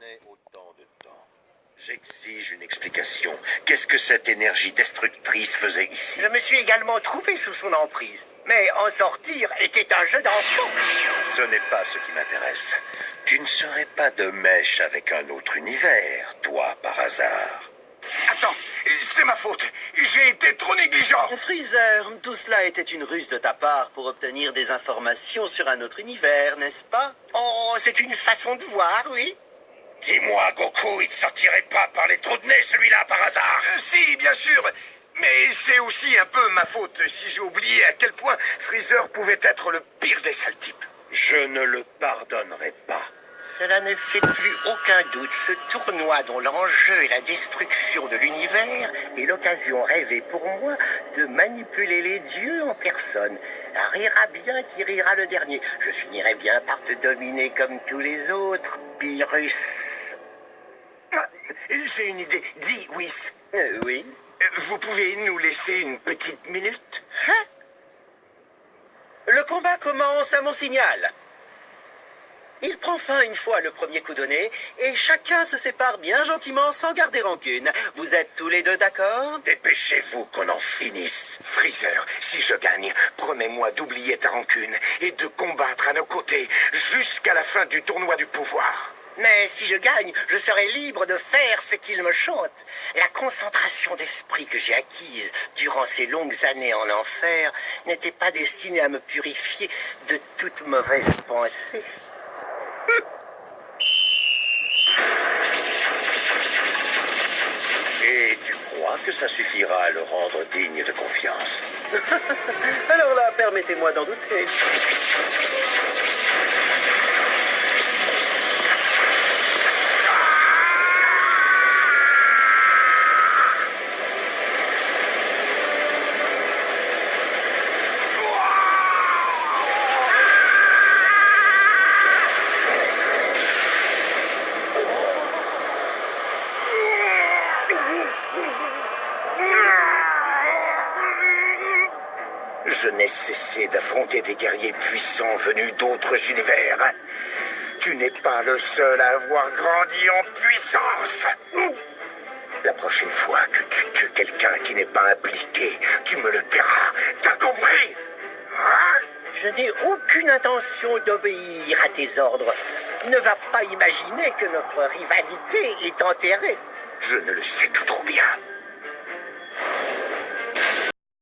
prenait autant de temps? J'exige une explication. Qu'est-ce que cette énergie destructrice faisait ici? Je me suis également trouvé sous son emprise. Mais en sortir était un jeu d'enfant. Ce n'est pas ce qui m'intéresse. Tu ne serais pas de mèche avec un autre univers, toi, par hasard? Attends, c'est ma faute. J'ai été trop négligent. Freezer, tout cela était une ruse de ta part pour obtenir des informations sur un autre univers, n'est-ce pas? Oh, c'est une façon de voir, oui. Dis-moi, Goku, il ne sortirait pas par les trous de nez, celui-là, par hasard? Si, bien sûr. Mais c'est aussi un peu ma faute si j'ai oublié à quel point Freezer pouvait être le pire des sales types. Je ne le pardonnerai pas. Cela ne fait plus aucun doute. Ce tournoi dont l'enjeu est la destruction de l'univers est l'occasion rêvée pour moi de manipuler les dieux en personne. Rira bien qui rira le dernier. Je finirai bien par te dominer comme tous les autres, Pyrrhus. Ah, j'ai une idée. Dis, Whis. Oui. Vous pouvez nous laisser une petite minute? Hein? Le combat commence à mon signal. Il prend fin une fois le premier coup donné, et chacun se sépare bien gentiment sans garder rancune. Vous êtes tous les deux d'accord? Dépêchez-vous qu'on en finisse. Freezer, si je gagne, promets-moi d'oublier ta rancune et de combattre à nos côtés jusqu'à la fin du tournoi du pouvoir. Mais si je gagne, je serai libre de faire ce qu'il me chante. La concentration d'esprit que j'ai acquise durant ces longues années en enfer n'était pas destinée à me purifier de toute mauvaise pensée. Et tu crois que ça suffira à le rendre digne de confiance? Alors là, permettez-moi d'en douter. Je n'ai cessé d'affronter des guerriers puissants venus d'autres univers. Tu n'es pas le seul à avoir grandi en puissance. La prochaine fois que tu tues quelqu'un qui n'est pas impliqué, tu me le paieras. T'as compris? Hein? Je n'ai aucune intention d'obéir à tes ordres. Ne va pas imaginer que notre rivalité est enterrée. Je ne le sais que trop bien.